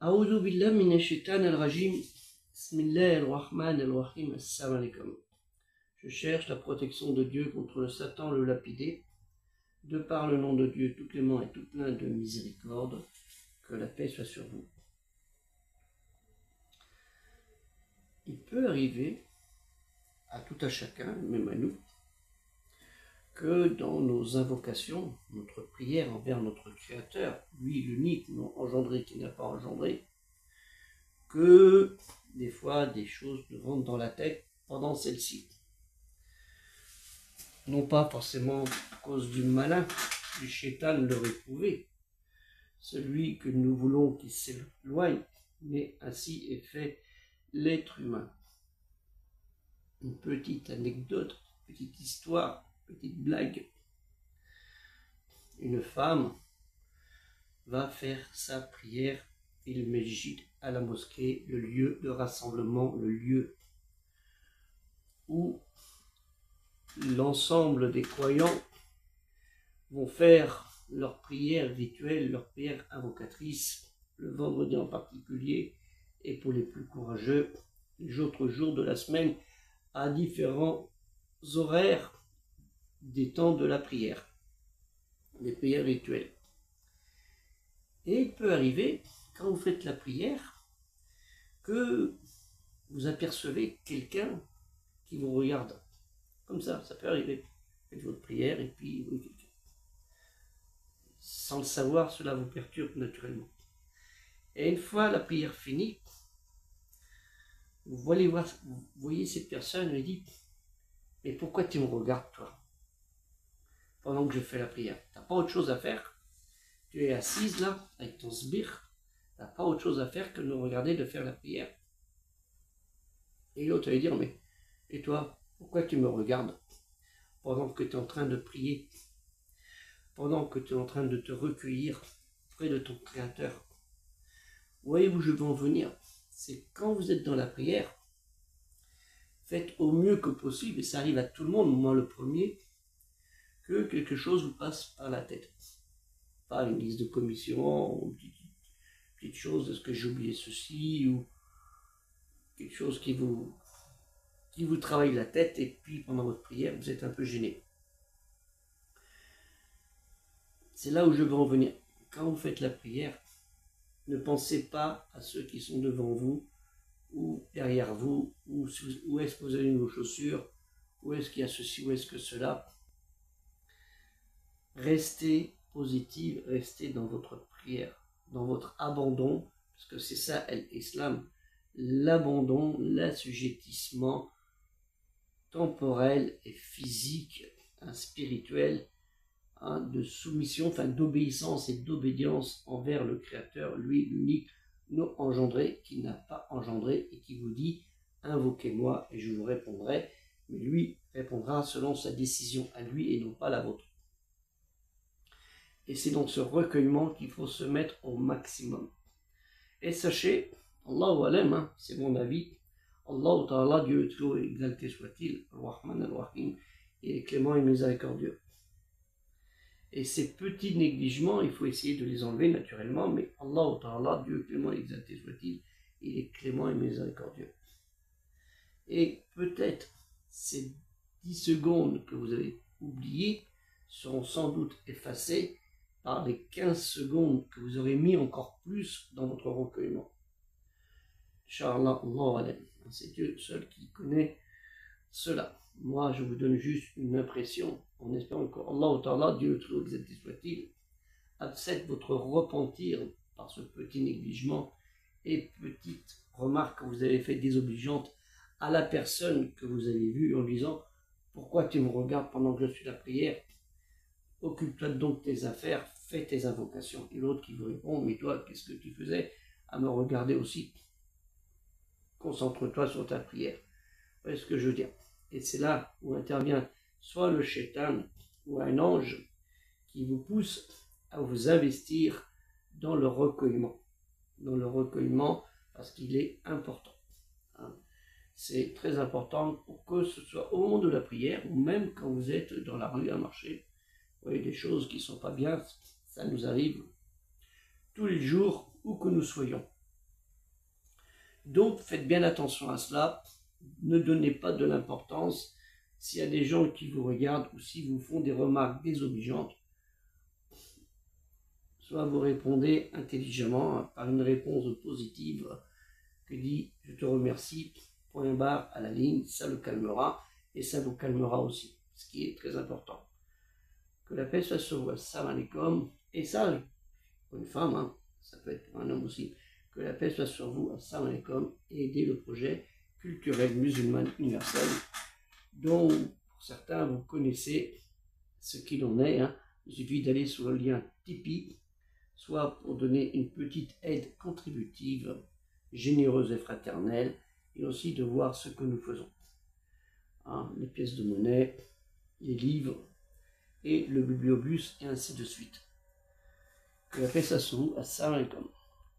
A'udhu billah minash shaitanir rajim. Bismillahir rahmanir rahim. Assalamu alaikum. Je cherche la protection de Dieu contre le Satan, le lapidé, de par le nom de Dieu tout clément et tout plein de miséricorde. Que la paix soit sur vous. Il peut arriver à tout un chacun, même à nous, que dans nos invocations, notre prière envers notre Créateur, lui l'unique, non engendré, qui n'a pas engendré, que des fois des choses nous rentrent dans la tête pendant celle-ci. Non pas forcément à cause du malin, du shaitan le réprouvé, celui que nous voulons qu'il s'éloigne, mais ainsi est fait l'être humain. Une petite anecdote, petite histoire, petite blague. Une femme va faire sa prière et le masjid à la mosquée, le lieu de rassemblement, le lieu où l'ensemble des croyants vont faire leur prière rituelle, leur prière invocatrice, le vendredi en particulier, et pour les plus courageux, les autres jours de la semaine, à différents horaires des temps de la prière, des prières rituelles. Et il peut arriver, quand vous faites la prière, que vous apercevez quelqu'un qui vous regarde. Comme ça peut arriver. Vous faites votre prière et puis oui, quelqu'un. Sans le savoir, cela vous perturbe naturellement. Et une fois la prière finie, vous voyez cette personne et dites, mais pourquoi tu me regardes toi, pendant que je fais la prière? T'as pas autre chose à faire? Tu es assise là, avec ton sbire, t'as pas autre chose à faire que de nous regarder de faire la prière? Et l'autre va dire, mais et toi, pourquoi tu me regardes pendant que tu es en train de prier, pendant que tu es en train de te recueillir près de ton Créateur? Voyez où je veux en venir? C'est quand vous êtes dans la prière, faites au mieux que possible, et ça arrive à tout le monde, moi le premier, que quelque chose vous passe par la tête. Pas une liste de commission, ou une petite chose, est-ce que j'ai oublié ceci, ou quelque chose qui vous travaille la tête, et puis pendant votre prière, vous êtes un peu gêné. C'est là où je veux en venir. Quand vous faites la prière, ne pensez pas à ceux qui sont devant vous, ou derrière vous, où est-ce que vous avez vos chaussures, où est-ce qu'il y a ceci, où est-ce que cela. Restez positive, restez dans votre prière, dans votre abandon, parce que c'est ça l'islam, l'abandon, l'assujettissement temporel et physique, spirituel, de soumission, enfin d'obéissance et d'obédience envers le Créateur, lui l'unique, non engendré, qui n'a pas engendré et qui vous dit « Invoquez-moi et je vous répondrai », mais lui répondra selon sa décision à lui et non pas la vôtre. Et c'est dans ce recueillement qu'il faut se mettre au maximum. Et sachez, Allahu alam, c'est mon avis, Allahu ta'ala, Dieu est haut et exalté soit-il, Ar-Rahman Ar-Rahim, il est clément et miséricordieux. Et ces petits négligements, il faut essayer de les enlever naturellement, mais Allahu ta'ala, Dieu clément et exalté soit-il, il est clément et miséricordieux. Et peut-être ces 10 secondes que vous avez oubliées seront sans doute effacées par les 15 secondes que vous aurez mis encore plus dans votre recueillement. Inch'Allah, c'est Dieu seul qui connaît cela. Moi, je vous donne juste une impression, en espérant que Allah Ta'ala, Dieu le exalté soit-il, accepte votre repentir par ce petit négligement et petite remarque que vous avez fait désobligeante à la personne que vous avez vue en disant « Pourquoi tu me regardes pendant que je suis la prière? Occupe-toi donc de tes affaires, fais tes invocations. » Et l'autre qui vous répond « Mais toi, qu'est-ce que tu faisais à me regarder aussi? Concentre-toi sur ta prière. » Vous voyez ce que je veux dire? Et c'est là où intervient soit le shaitan ou un ange qui vous pousse à vous investir dans le recueillement. Dans le recueillement parce qu'il est important. C'est très important pour que ce soit au moment de la prière ou même quand vous êtes dans la rue à marcher. Vous voyez des choses qui ne sont pas bien, ça nous arrive tous les jours où que nous soyons. Donc faites bien attention à cela, ne donnez pas de l'importance s'il y a des gens qui vous regardent ou s'ils vous font des remarques désobligeantes. Soit vous répondez intelligemment par une réponse positive que dit « je te remercie », point barre à la ligne, ça le calmera et ça vous calmera aussi, ce qui est très important. Que la paix soit sur vous, assalamu alaikum, et ça, pour une femme, hein, ça peut être pour un homme aussi, que la paix soit sur vous, assalamu alaikum, et aider le projet culturel musulman universel, dont pour certains vous connaissez ce qu'il en est, hein. Il suffit d'aller sur le lien Tipeee, soit pour donner une petite aide contributive, généreuse et fraternelle, et aussi de voir ce que nous faisons. Hein, les pièces de monnaie, les livres, et le bibliobus, et ainsi de suite. Que la paix soit sur vous, assalamu alaikum.